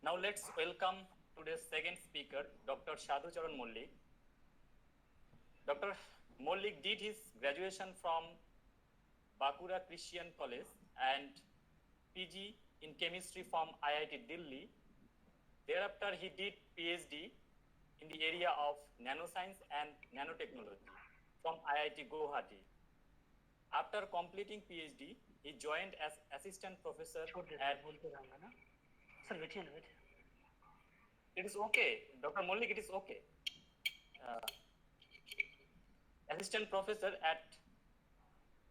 Now let's welcome today's second speaker, Dr. Sadhu Charan Mollik. Dr. Mollik did his graduation from Bakura Christian College and PG in chemistry from IIT Delhi. Thereafter, he did PhD in the area of nanoscience and nanotechnology from IIT Guwahati. After completing PhD, he joined as assistant professor at... Sir, wait. It is okay, Dr. Mollik, it is okay. Assistant professor at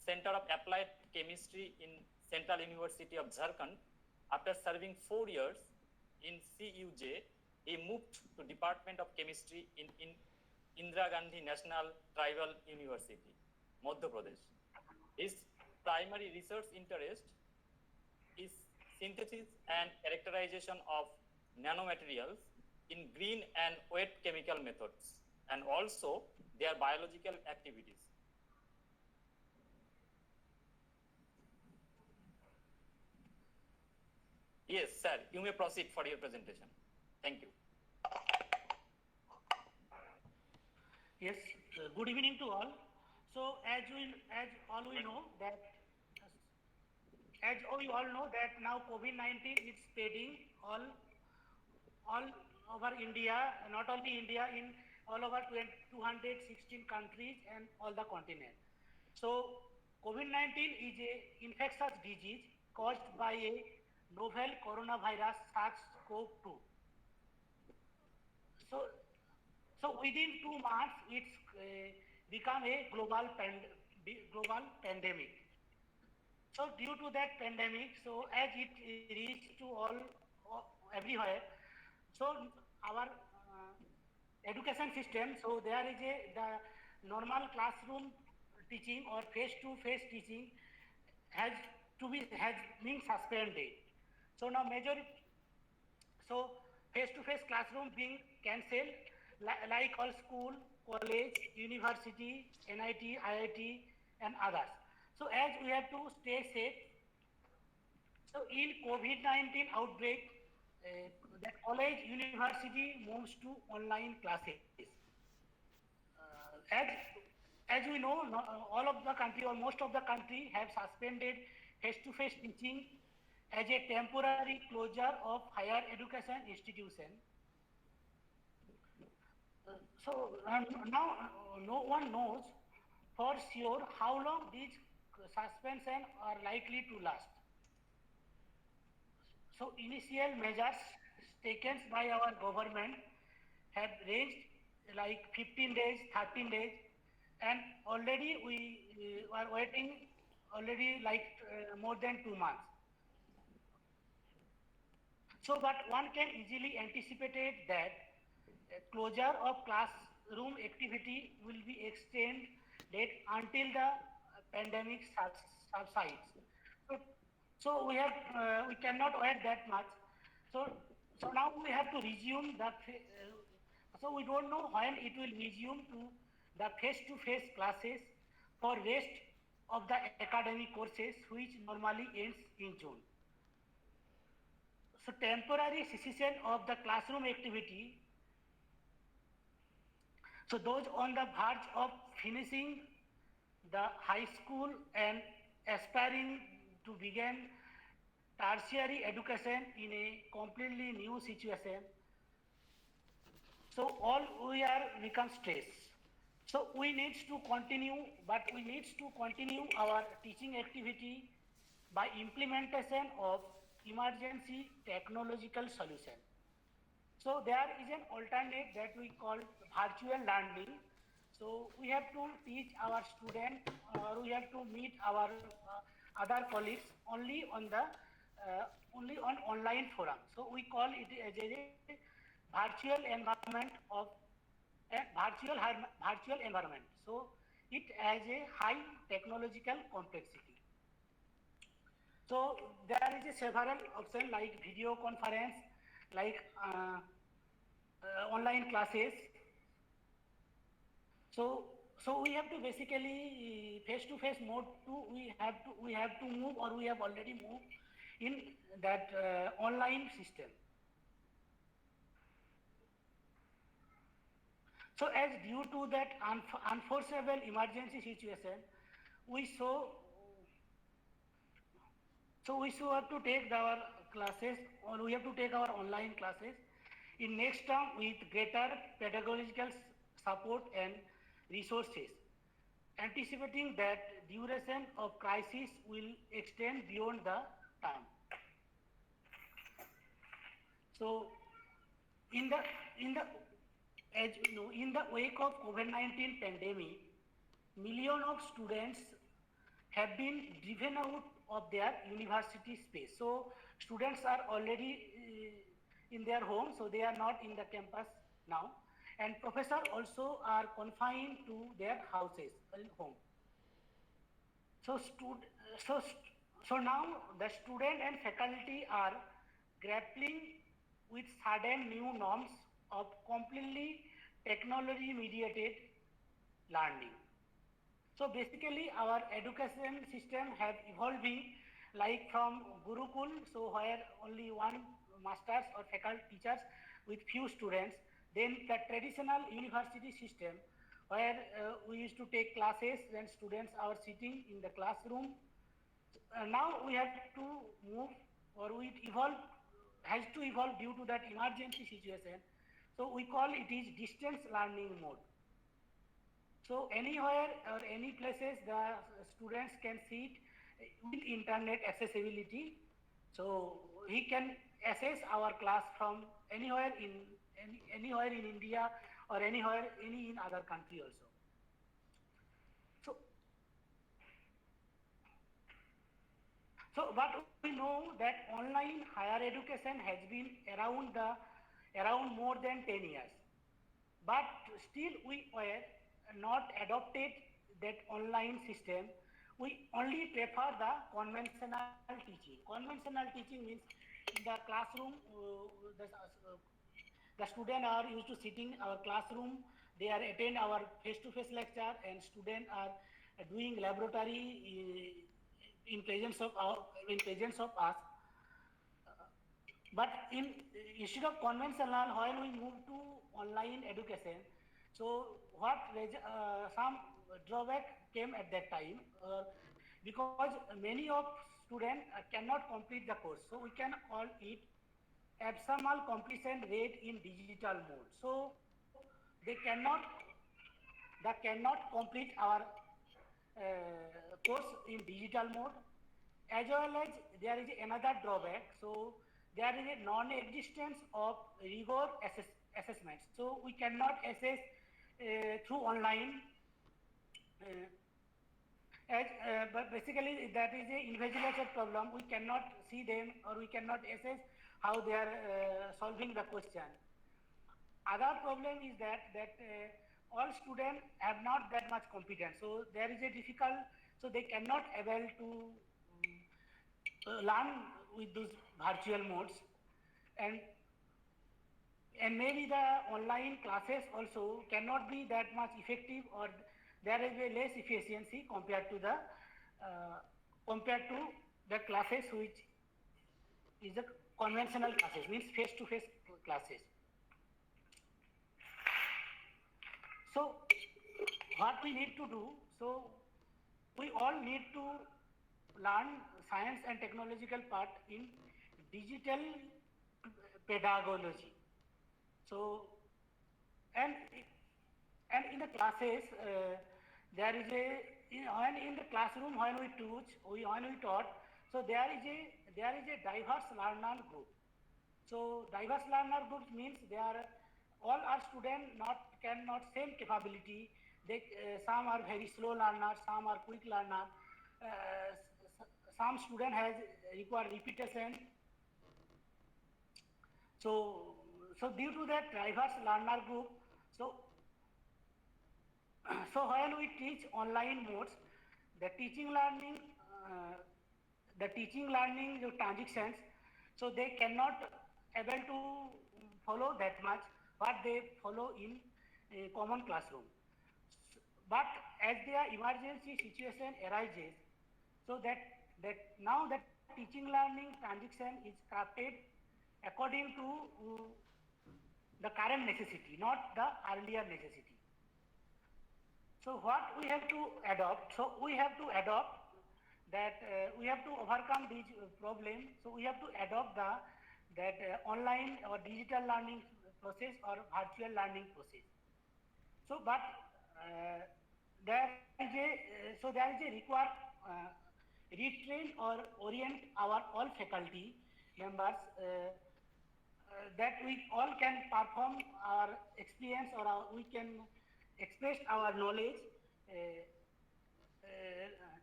Center of Applied Chemistry in Central University of Jharkhand. After serving 4 years in CUJ, he moved to Department of Chemistry in Indira Gandhi National Tribal University, Madhya Pradesh. His primary research interest is synthesis and characterization of nanomaterials in green and wet chemical methods, and also their biological activities. Yes, sir, you may proceed for your presentation. Thank you. Yes, good evening to all. So as we all know that now COVID-19 is spreading all over India, not only India, in all over 216 countries and all the continent. So COVID-19 is a infectious disease caused by a novel coronavirus SARS-CoV-2. So within 2 months, it's become a global pandemic. So due to that pandemic, so as it reached to all everywhere, so our education system, so there is the normal classroom teaching or face-to-face teaching has been suspended. So now face-to-face classroom being cancelled, like all school, college, university, NIT, IIT, and others. So as we have to stay safe, so in COVID-19 outbreak, the college, university moves to online classes. As we know, all of the country or most of the country have suspended face-to-face teaching as a temporary closure of higher education institution. So now no one knows for sure how long these suspension are likely to last. So initial measures taken by our government have ranged like 15 days, 13 days, and already we are waiting already like more than 2 months. So, but one can easily anticipate that closure of classroom activity will be extended until the pandemic subsides. So we cannot wait that much. So now we have to resume that. So we don't know when it will resume to the face-to-face classes for rest of the academic courses, which normally ends in June. So temporary cessation of the classroom activity. So those on the verge of finishing the high school and aspiring to begin tertiary education in a completely new situation. So all we are become stressed. So we need to continue, but we need to continue our teaching activity by implementation of emergency technological solution. So there is an alternate that we call virtual learning. So we have to teach our students, or we have to meet our other colleagues only on online forum. So we call it as a virtual environment virtual environment. So it has a high technological complexity. So there is a several options like video conference, like online classes. So we have to basically face-to-face mode too. We have to move, or we have already moved in that online system. So as due to that unforeseeable emergency situation, we so we so have to take our classes, or we have to take our online classes in next term with greater pedagogical support and resources, anticipating that duration of crisis will extend beyond the term. So in the in the as you know, in the wake of COVID-19 pandemic, millions of students have been driven out of their university space. So students are already in their home, so they are not in the campus now. And professors also are confined to their houses, home. So, so, so now the student and faculty are grappling with sudden new norms of completely technology mediated learning. So basically our education system have evolving like from Gurukul, so where only one masters or faculty teachers with few students, then the traditional university system where we used to take classes when students are sitting in the classroom. Now we have to move, or we evolve, has to evolve due to that emergency situation. So we call it is distance learning mode. So anywhere or any places the students can sit with internet accessibility. So he can access our class from anywhere anywhere in India or anywhere any in other country also. So but we know that online higher education has been around more than 10 years. But still we were not adopted that online system. We only prefer the conventional teaching. Conventional teaching means in the classroom, the students are used to sitting our classroom, they are attend our face-to-face lecture, and students are doing laboratory in presence of us. But instead of conventional, when we move to online education, so some drawback came at that time because many of students cannot complete the course. So we can call it abnormal completion rate in digital mode. So they cannot complete our course in digital mode. As well as there is another drawback. So there is a non-existence of rigor assessment. So we cannot assess through online. But basically that is a invigilated problem. We cannot see them or we cannot assess how they are solving the question. Other problem is that all students have not that much competence. So there is a difficult. So they cannot able to learn with those virtual modes, and maybe the online classes also cannot be that much effective, or there is a less efficiency compared to the classes which is the conventional classes, means face-to-face classes. So what we need to do, so we all need to learn science and technological part in digital pedagogy. So and in the classes there is when in the classroom when we taught, so there is a diverse learner group. So diverse learner group means they are all our students cannot same capability. They some are very slow learners, some are quick learner. Some student has require repetition. So due to that diverse learner group, so when we teach online modes, the teaching learning the transactions, so they cannot able to follow that much what they follow in a common classroom. But as their emergency situation arises, so that now that teaching learning transaction is crafted according to the current necessity, not the earlier necessity. So what we have to adopt? So we have to adopt that we have to overcome these problems. So we have to adopt that online or digital learning process or virtual learning process. So, but there is a require retrain or orient our all faculty members that we all can perform our experience or we can express our knowledge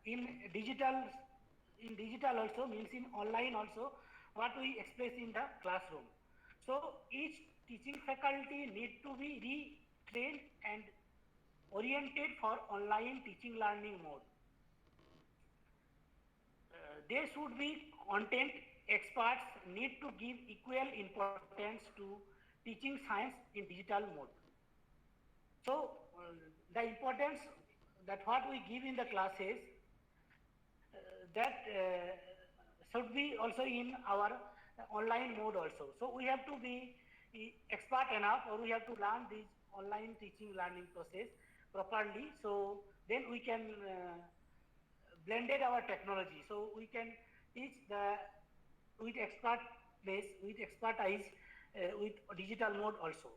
in digital also means in online also what we express in the classroom. So each teaching faculty need to be retrained and oriented for online teaching learning mode. There should be content experts need to give equal importance to teaching science in digital mode. So the importance that what we give in the classes that should be also in our online mode also. So we have to be expert enough or we have to learn this online teaching learning process properly. So then we can blended our technology. So we can teach with expertise with digital mode also.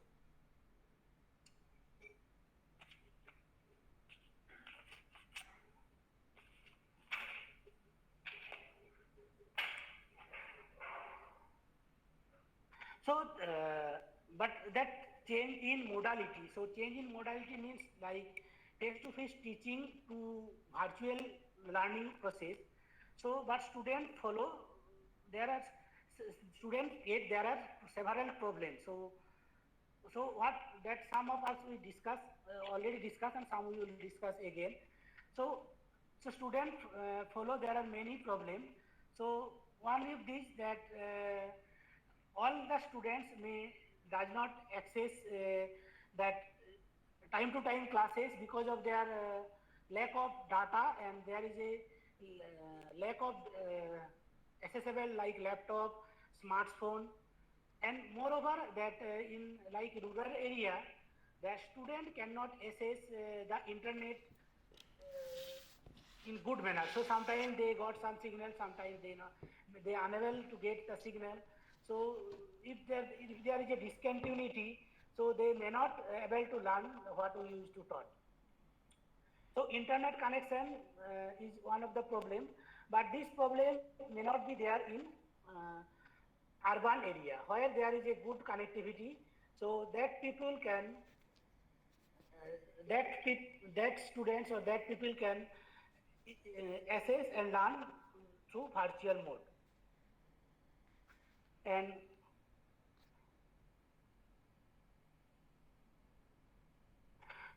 So, but that change in modality. So change in modality means like face-to-face teaching to virtual learning process. So, but students follow. There are several problems. So what that some of us we discuss already discussed and some we will discuss again. So students follow. There are many problems. So one of these that all the students does not access that time to time classes because of their lack of data, and there is a lack of accessible like laptop, smartphone, and moreover that in like rural area the student cannot access the internet in good manner. So sometimes they got some signal, sometimes they are unable to get the signal. So if there is a discontinuity, so they may not able to learn what we used to taught. So internet connection is one of the problem, but this problem may not be there in urban area where there is a good connectivity, so that people can that students or that people can assess and learn through virtual mode. And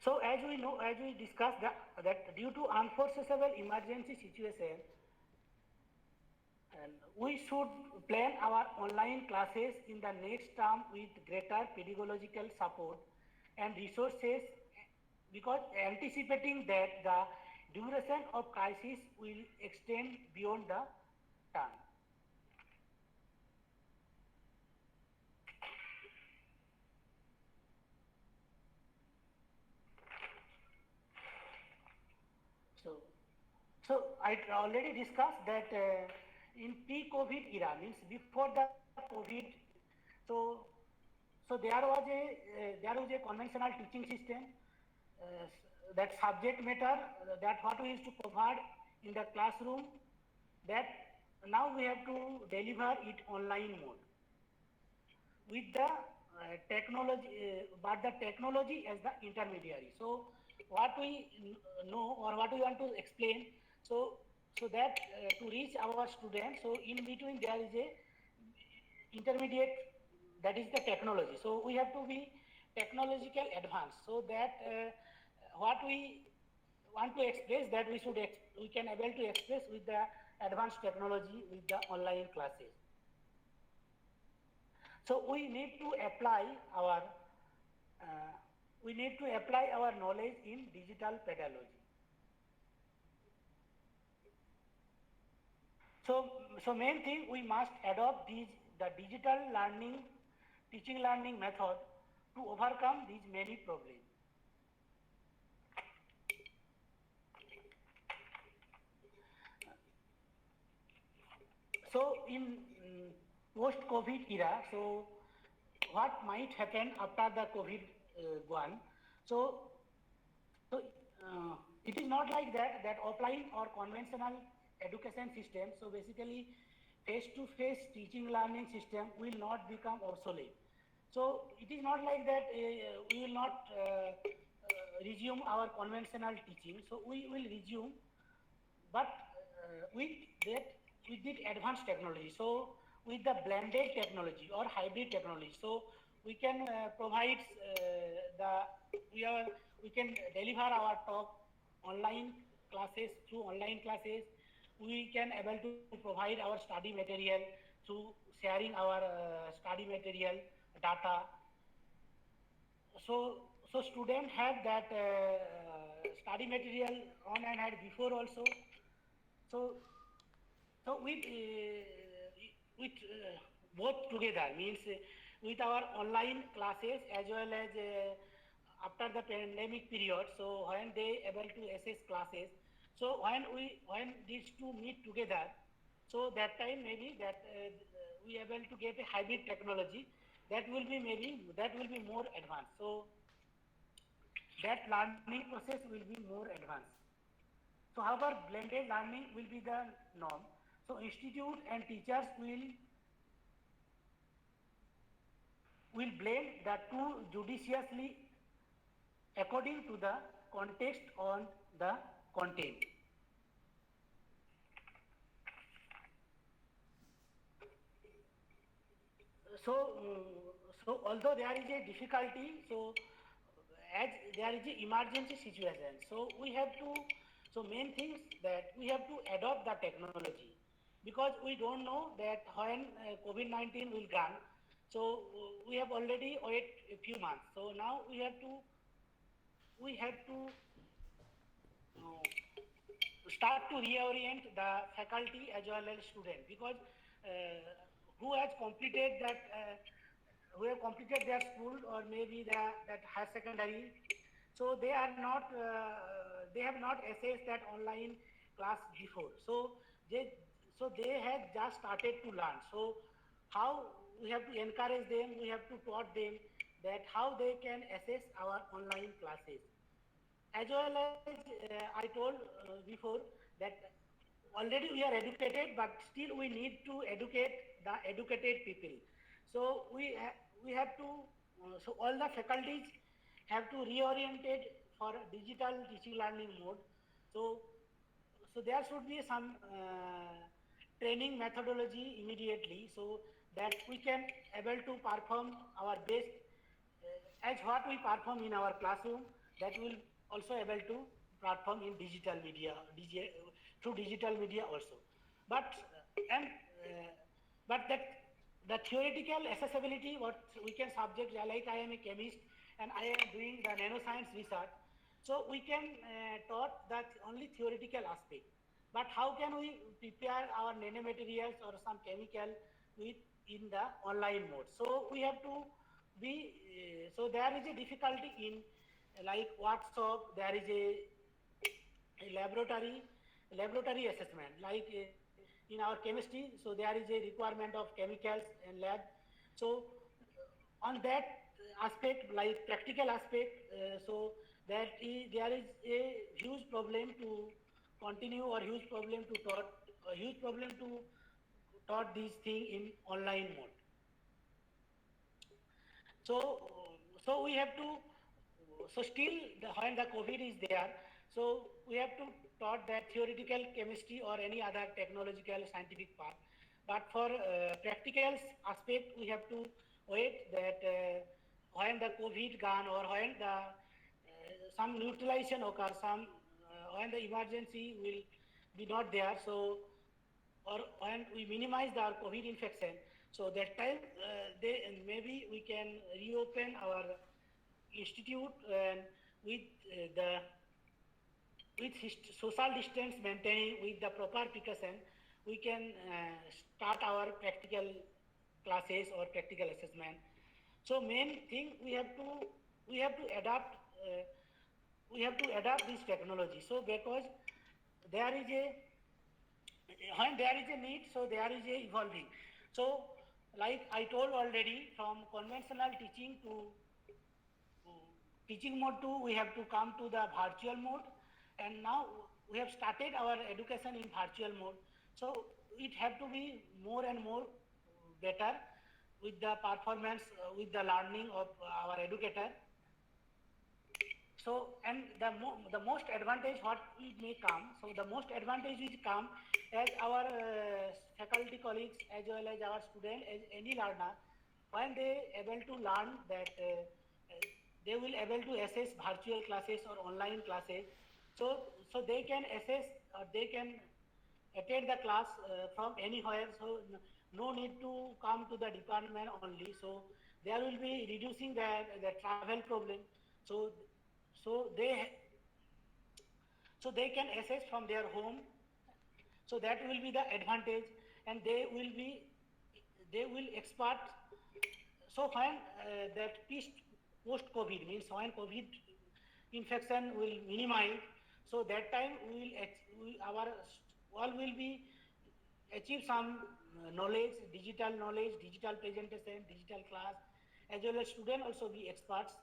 so as we know, as we discussed that due to unforeseeable emergency situation, and we should plan our online classes in the next term with greater pedagogical support and resources, because anticipating that the duration of crisis will extend beyond the term. So I already discussed that in pre-COVID era, means before the COVID, so there was a conventional teaching system, that subject matter that what we used to provide in the classroom, that now we have to deliver it online mode with the technology, but the technology as the intermediary. So what we know or what we want to explain, so that to reach our students, so in between there is a intermediate, that is the technology. So we have to be technological advanced, so that what we want to express, that we can able to express with the advanced technology with the online classes. So we need to apply our knowledge in digital pedagogy. So main thing, we must adopt the digital learning, teaching learning method to overcome these many problems. So in post-COVID era, so what might happen after the COVID gone? So, so it is not like that offline or conventional education system. So basically, face-to-face teaching learning system will not become obsolete. So it is not like that we will not resume our conventional teaching. So we will resume, but with that with the advanced technology, so with the blended technology or hybrid technology, so we can provide the we are we can deliver our talk online classes through online classes. We can able to provide our study material through sharing our study material data. So student have that study material on and had before also. So so with both together means with our online classes as well as after the pandemic period, so when they able to assess classes, so when these two meet together, so that time maybe that we able to get a hybrid technology that will be maybe that will be more advanced. So that learning process will be more advanced. So however, blended learning will be the norm. So institute and teachers will blend the two judiciously according to the context on the content. So, so although there is a difficulty, so as there is a emergency situation, so we have to, so main things that we have to adopt the technology, because we don't know that when COVID-19 will come. So we have already wait a few months. So now we have to start to reorient the faculty as well as student, because who has completed that who have completed their school or maybe that higher secondary, so they are not they have not assessed that online class before. They they have just started to learn. So how we have to encourage them, we have to taught them that how they can assess our online classes, as well as I told before that already we are educated, but still we need to educate the educated people. So we have to so all the faculties have to reoriented for digital teaching learning mode. So so there should be some training methodology immediately, so that we can able to perform our best as what we perform in our classroom, that will also able to perform in digital media, through digital media also. But and but that the theoretical accessibility, what we can subject, like I am a chemist and I am doing the nanoscience research, so we can taught that only theoretical aspect. But how can we prepare our nanomaterials or some chemical with in the online mode? So we have to be so there is a difficulty in like workshop. There is a laboratory assessment, like in our chemistry, so there is a requirement of chemicals and lab. So on that aspect, like practical aspect, so there is a huge problem to continue, or huge problem to taught, a huge problem to taught these thing in online mode. So, so we have to, so still when the COVID is there, so we have to taught that theoretical chemistry or any other technological scientific part. But for practical aspect, we have to wait that when the COVID gone, or when the some neutralization occurs, some when the emergency will be not there. So or when we minimize our COVID infection, so that time maybe we can reopen our institute, and with the with social distance maintaining, with the proper precaution, we can start our practical classes or practical assessment. So main thing we have to adapt this technology. So because there is a when there is a need, so there is a evolving. So like I told already, from conventional teaching to teaching mode 2, we have to come to the virtual mode, and now we have started our education in virtual mode. So it have to be more and more better with the performance, with the learning of our educator. So, and the most advantage what it may come, so the most advantage will come as our faculty colleagues as well as our student, as any learner, when they able to learn that they will able to assess virtual classes or online classes. So they can assess or they can attend the class from anywhere. So no need to come to the department only. So there will be reducing the travel problem. So so they so they can access from their home. So that will be the advantage, and they will expert. So when that post COVID means when COVID infection will minimize, so that time our all will be achieve some knowledge, digital presentation, digital class, as well as student also be experts.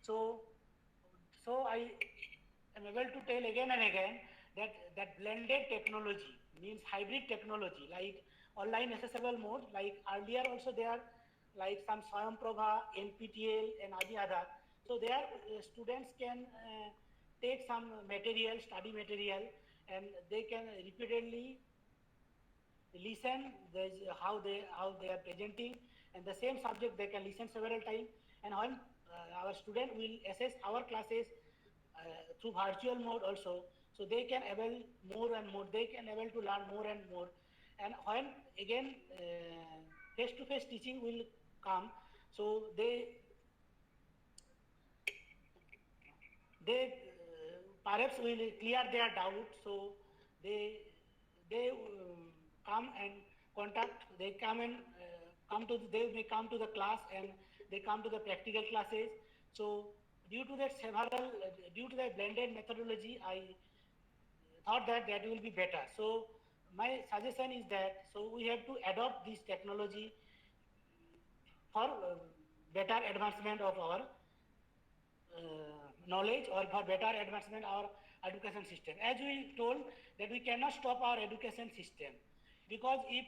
So I am able to tell again and again that blended technology means hybrid technology, like online accessible mode, like earlier also there, like some Swayamprabha, NPTEL and any other. So there students can take some material, study material, and they can repeatedly listen how they are presenting, and the same subject they can listen several times. And when our student will assess our classes through virtual mode also, so they can able more and more, they can able to learn more and more. And when again face to face teaching will come, so they perhaps will clear their doubt. So they come and contact, they come and they may come to the class, and they come to the practical classes. So due to that blended methodology, I thought that will be better. So my suggestion is that, so we have to adopt this technology for better advancement of our knowledge, or for better advancement our education system. As we told that we cannot stop our education system, because if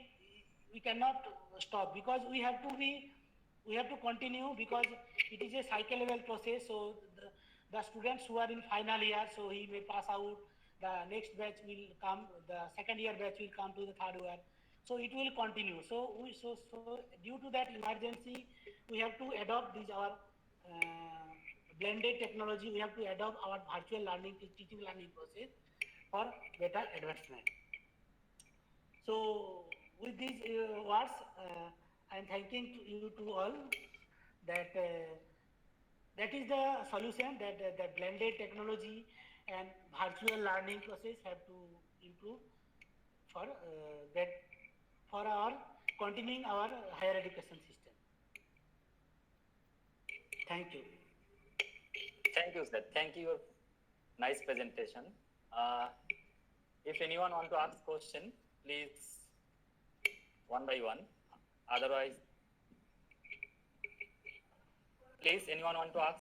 we cannot stop, because we have to continue, because it is a cycle level process. So the students who are in final year, so he may pass out, the next batch will come, the second year batch will come to the third year, so it will continue. So due to that emergency, we have to adopt these our blended technology. We have to adopt our virtual learning, teaching learning process for better advancement. So with these words, I am thanking you to all that that is the solution, that blended technology and virtual learning process have to improve for that, for our continuing our higher education system. Thank you. Thank you, sir. Thank you. Nice presentation. If anyone want to ask question, please one by one. Otherwise, please anyone want to ask